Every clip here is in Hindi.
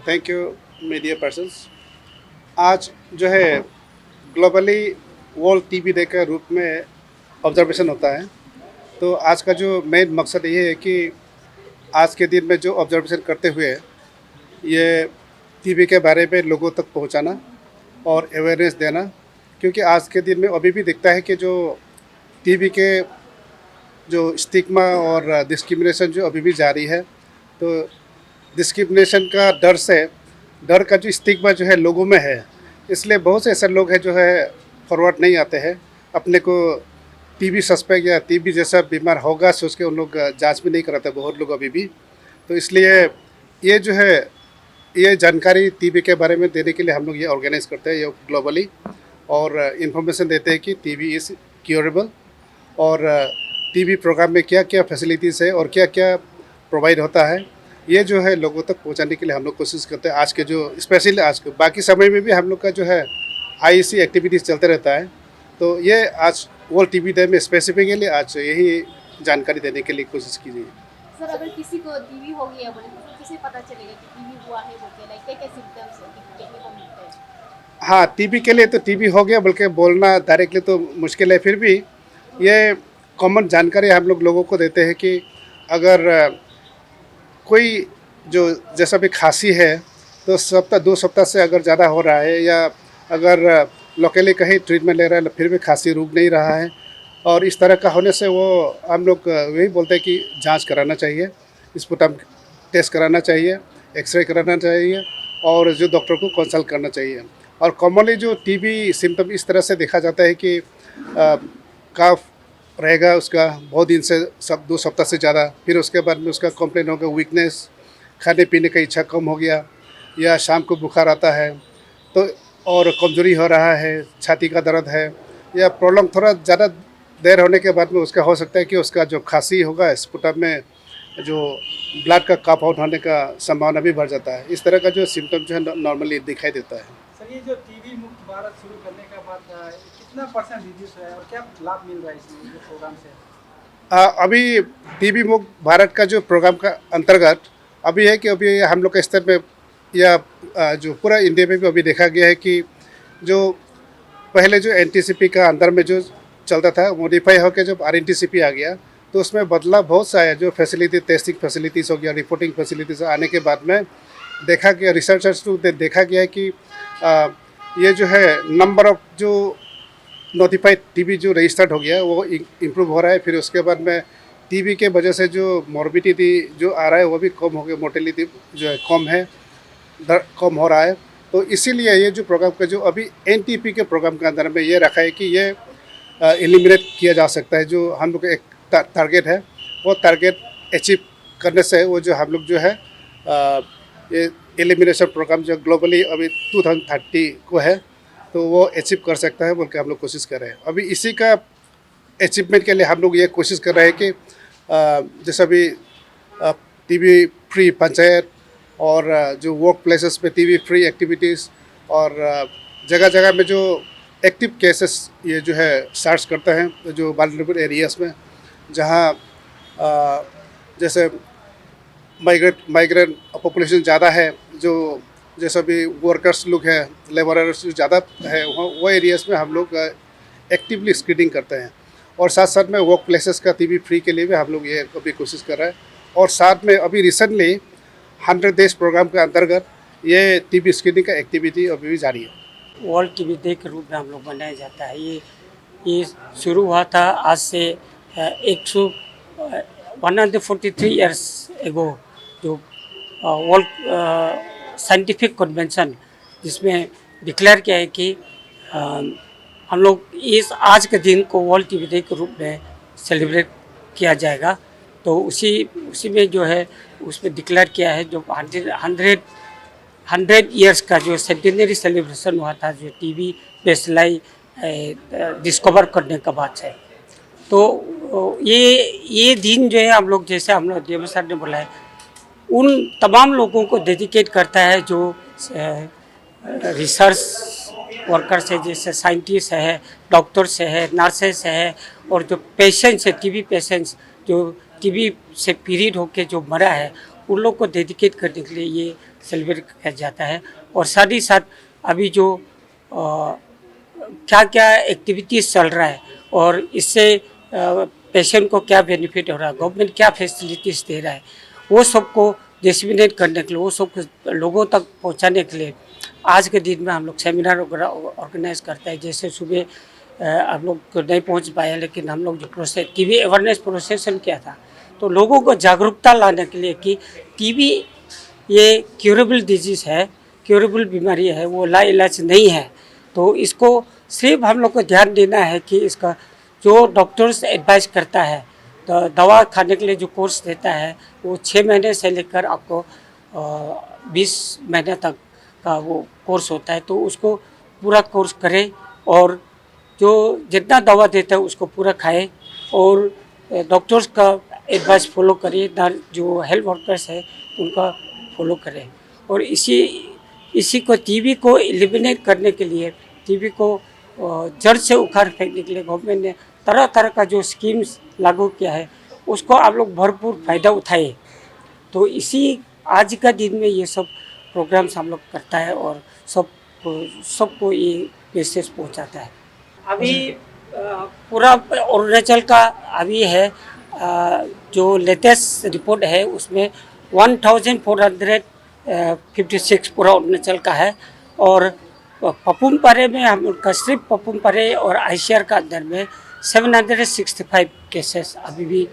Thank you media persons. आज जो है ग्लोबली वर्ल्ड टीबी डे के रूप में ऑब्जर्वेशन होता है। तो आज का जो मेन मकसद ये है कि आज के दिन में जो ऑब्जर्वेशन करते हुए ये टीबी के बारे में लोगों तक पहुंचाना और अवेयरनेस देना, क्योंकि आज के दिन में अभी भी दिखता है कि जो टीबी के जो स्टिग्मा और डिस्क्रिमिनेशन जो अभी भी जारी है। तो डिस्क्रिमिनेशन का डर का जो स्टिग्मा जो है लोगों में है, इसलिए बहुत से ऐसे लोग हैं जो है फॉरवर्ड नहीं आते हैं, अपने को टीबी सस्पेक्ट या टीबी जैसा बीमार होगा सोच के उन लोग जांच भी नहीं कराते बहुत लोग अभी भी। तो इसलिए ये जो है ये जानकारी टीबी के बारे में देने के लिए हम लोग ये ऑर्गेनाइज करते हैं ये ग्लोबली, और इन्फॉर्मेशन देते हैं कि टीबी इज़ क्योरेबल, और टीबी प्रोग्राम में क्या क्या फैसिलिटीज़ है और क्या क्या प्रोवाइड होता है, ये जो है लोगों तक पहुंचाने के लिए हम लोग कोशिश करते हैं। आज के जो स्पेशली आज के बाकी समय में भी हम लोग का जो है आईसी एक्टिविटीज़ चलते रहता है। तो ये आज वर्ल्ड टीबी डे में स्पेसिफिकली आज यही जानकारी देने के लिए कोशिश की गई। सर, अगर किसी को टीबी हो गया बोले तो किसे पता चलेगा कि टीबी हुआ है बोल के, लाइक क्या क्या सिम्टम्स देखने को मिलते हैं? हाँ, टीबी के लिए तो टीबी हो गया बल्कि बोलना डायरेक्टली तो मुश्किल है, फिर भी ये कॉमन जानकारी हम लोग लोगों को देते हैं कि अगर कोई जो जैसा भी खांसी है तो सप्ताह 2 सप्ताह से अगर ज़्यादा हो रहा है, या अगर लोकली कहीं ट्रीटमेंट ले रहा है फिर भी खांसी रुक नहीं रहा है, और इस तरह का होने से वो हम लोग वही बोलते हैं कि जांच कराना चाहिए, स्पुटम टेस्ट कराना चाहिए, एक्सरे कराना चाहिए, और जो डॉक्टर को कंसल्ट करना चाहिए। और कॉमनली जो टीबी सिम्टम इस तरह से देखा जाता है कि कफ रहेगा उसका बहुत दिन से, 2 सप्ताह से ज़्यादा, फिर उसके बाद में उसका कंप्लेन होगा वीकनेस, खाने पीने का इच्छा कम हो गया, या शाम को बुखार आता है तो, और कमजोरी हो रहा है, छाती का दर्द है, या प्रॉब्लम थोड़ा ज़्यादा देर होने के बाद में उसका हो सकता है कि उसका जो खांसी होगा स्पुटम में जो ब्लड का कप आउट होने का संभावना भी बढ़ जाता है। इस तरह का जो सिम्टम जो है नॉर्मली दिखाई देता है। सर, ये जो टीबी मुक्त भारत शुरू करने के बाद कितना परसेंट रिड्यूस है और क्या लाभ मिल रहा है इसमें जो प्रोग्राम से? अभी टीबी मुक्त भारत का जो प्रोग्राम का अंतर्गत अभी है कि अभी हम लोग के स्तर में या जो पूरा इंडिया में भी अभी देखा गया है कि जो पहले जो एनटीसीपी का अंदर में जो चलता था मॉडिफाई होकर जब आरएनटीसीपी आ गया तो उसमें बदलाव बहुत सा है। जो फैसिलिटी टेस्टिंग फैसिलिटीज़ हो गया, रिपोर्टिंग फैसिलिटीज़ आने के बाद में देखा गया, रिसर्चर्स को देखा गया है कि ये जो है नंबर ऑफ जो नोटिफाइड टीबी जो रजिस्टर्ड हो गया वो इम्प्रूव हो रहा है। फिर उसके बाद में टीबी के वजह से जो मॉर्बिडिटी जो आ रहा है वो भी कम हो गया, मोर्टेलिटी जो है कम हो रहा है। तो इसीलिए ये जो प्रोग्राम का जो अभी एनटीपी के प्रोग्राम के अंदर में ये रखा है कि ये एलिमिनेट किया जा सकता है। जो हम लोग एक टारगेट है वो टारगेट अचीव करने से वो जो हम लोग जो है ये एलिमिनेशन प्रोग्राम जो ग्लोबली अभी 2030 को है तो वो अचीव कर सकता है बोल के हम लोग कोशिश कर रहे हैं। अभी इसी का अचीवमेंट के लिए हम लोग ये कोशिश कर रहे हैं कि जैसे अभी टीबी फ्री पंचायत और जो वर्क प्लेसेस पे टीबी फ्री एक्टिविटीज़, और जगह जगह में जो एक्टिव केसेस ये जो है सर्च करते हैं जो वल्नरेबल एरियाज़ में जहाँ जैसे माइग्रेंट पॉपुलेशन ज़्यादा है, जो जैसे भी वर्कर्स लोग हैं, लेबरर्स जो ज़्यादा है वो एरियाज़ में हम लोग एक्टिवली स्क्रीनिंग करते हैं। और साथ साथ में वर्क प्लेसेस का टीबी फ्री के लिए भी हम लोग ये अभी कोशिश कर रहे हैं। और साथ में अभी रिसेंटली 100 डेज प्रोग्राम के अंतर्गत ये टीबी स्क्रीनिंग का एक्टिविटी अभी भी जारी है। वर्ल्ड टीबी डे के रूप में हम लोग मनाया जाता है। ये शुरू हुआ था आज से 143 ईयर्स एगो, जो वर्ल्ड साइंटिफिक कन्वेंशन, जिसमें डिक्लेयर किया है कि हम लोग इस आज के दिन को वर्ल्ड टीबी डे के रूप में सेलिब्रेट किया जाएगा। तो उसी में जो है उसमें डिक्लेयर किया है जो 100 ईयर्स का जो सेंटेनरी सेलिब्रेशन हुआ था, जो टीबी बेसलाई डिस्कवर करने का बात है। तो ये दिन जो है हम लोग, जैसे हम लोग जेबी सर ने बोला है, उन तमाम लोगों को डेडिकेट करता है जो रिसर्च वर्कर्स है, जैसे साइंटिस्ट है, डॉक्टर्स है, नर्सेस है, और जो पेशेंट्स है, टीबी पेशेंट्स जो टीबी से पीड़ित होकर जो मरा है, उन लोग को डेडिकेट करने के लिए ये सेलिब्रेट किया जाता है। और साथ ही साथ अभी जो क्या क्या एक्टिविटीज़ चल रहा है और इससे पेशेंट को क्या बेनिफिट हो रहा है, गवर्नमेंट क्या फैसिलिटीज़ दे रहा है, वो सबको डिसमिनेट करने के लिए, वो सब लोगों तक पहुंचाने के लिए आज के दिन में हम लोग सेमिनार वगैरह ऑर्गेनाइज करते हैं। जैसे सुबह हम लोग नहीं पहुंच पाए, लेकिन हम लोग जो टीबी अवेयरनेस प्रोसेसन किया था, तो लोगों को जागरूकता लाने के लिए कि टीबी ये क्यूरेबल डिजीज़ है, क्यूरेबल बीमारी है, वो लाइलाज नहीं है। तो इसको सिर्फ हम लोग को ध्यान देना है कि इसका जो डॉक्टर्स एडवाइस करता है, तो दवा खाने के लिए जो कोर्स देता है, वो 6 महीने से लेकर आपको 20 महीने तक का वो कोर्स होता है। तो उसको पूरा कोर्स करें और जो जितना दवा देता है उसको पूरा खाए और डॉक्टर्स का एडवाइस फॉलो करिए, जो हेल्थ वर्कर्स है उनका फॉलो करें। और इसी को टीबी को एलिमिनेट करने के लिए, टीबी को जड़ से उखाड़ फेंकने के लिए गवर्नमेंट ने तरह तरह का जो स्कीम्स लागू किया है, उसको आप लोग भरपूर फ़ायदा उठाए। तो इसी आज का दिन में ये सब प्रोग्राम्स हम लोग करता है और सबको ये मैसेज पहुंचाता है। अभी पूरा अरुणाचल का अभी है, जो लेटेस्ट रिपोर्ट है उसमें 1456 पूरा अरुणाचल का है। और पपुम पारे में हम लोग का सिर्फ पपुम पारे और आईसीआर का अंदर में 765 केसेस अभी भी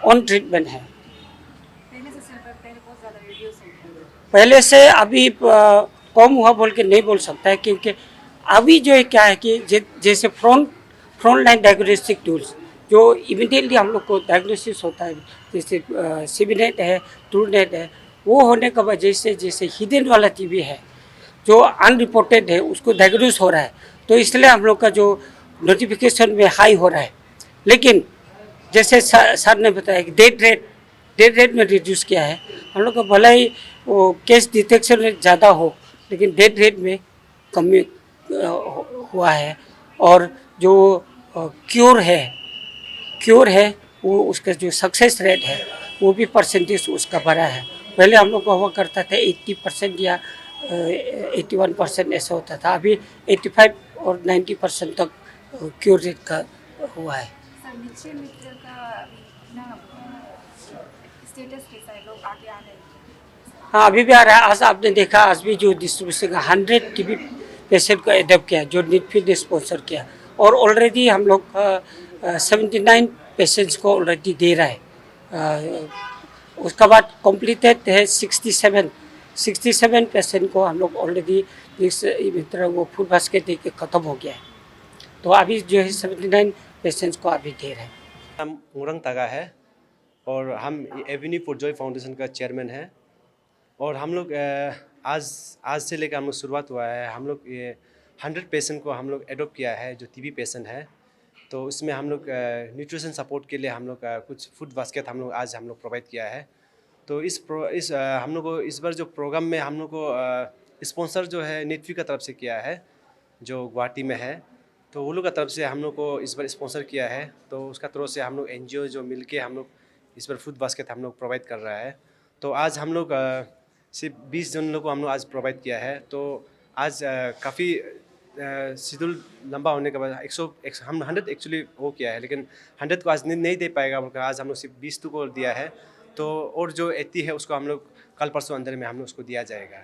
ऑन ट्रीटमेंट है। पहले से अभी कम हुआ बोल के नहीं बोल सकता है, क्योंकि अभी जो है क्या है कि जैसे फ्रंट लाइन डायग्नोस्टिक टूल्स जो इमीडिएटली हम लोग को डायग्नोसिस होता है, जैसे सीबीनेट है, ट्रूनेट है, वो होने की वजह से जैसे हिडन वाला टीबी है जो अनरिपोर्टेड है उसको डायग्नोस हो रहा है, तो इसलिए हम लोग का जो नोटिफिकेशन में हाई हो रहा है। लेकिन जैसे सर ने बताया कि डेड रेट में रिड्यूस किया है हम लोग का, भला ही वो केस डिटेक्शन रेट ज़्यादा हो लेकिन डेड रेट में कमी हुआ है। और जो क्योर है वो उसका जो सक्सेस रेट है वो भी परसेंटेज उसका बढ़ा है। पहले हम लोग को हुआ करता था 80% या 81% ऐसा होता था, अभी 85 और 90% तक क्योर रेट का हुआ है। हाँ, अभी भी आ रहा है। आज आपने देखा, आज भी जो डिस्ट्रीब्यूशन 100 टीबी पेशेंट को एडप्ट किया, जो नीडफिल ने स्पॉन्सर किया, और ऑलरेडी हम लोग 79 पेशेंट्स को ऑलरेडी दे रहा है। उसका बाद कम्प्लीटेड है 67 पेशेंट को हम लोग ऑलरेडी वो फूड बास्केट दे के ख़त्म हो गया है। तो अभी जो है 79 पेशेंट्स को अभी दे रहे हैं। हम मुरंग तागा है और हम एवेन्यू फॉर जॉय फाउंडेशन का चेयरमैन है। और हम लोग आज से लेकर हम लोग शुरुआत हुआ है, हम लोग ये 100 पेशेंट को हम लोग एडॉप्ट किया है जो टीबी पेशेंट है। तो इसमें हम लोग न्यूट्रिशन सपोर्ट के लिए हम लोग कुछ फूड बास्केट हम लोग प्रोवाइड किया है। तो हम लोग को इस बार जो प्रोग्राम में हम लोग को स्पॉन्सर जो है नेटवी का तरफ से किया है, जो गुवाहाटी में है। तो वो लोग का तरफ से हम लोग को इस बार स्पॉन्सर किया है। तो उसका तरफ से हम लोग NGO जो मिल के हम लोग इस बार फूड बास्केट हम लोग प्रोवाइड कर रहा है। तो आज हम लोग सिर्फ 20 जन लोग को हम लोग आज प्रोवाइड किया है। तो आज काफ़ी शेड्यूल लंबा होने के बाद हम 100 एक्चुअली वो किया है, लेकिन 100 को आज नहीं दे पाएगा बोलकर आज हम लोग सिर्फ 20 को दिया है। तो और जो 80 है उसको हम लोग कल परसों अंदर में हम लोग उसको दिया जाएगा।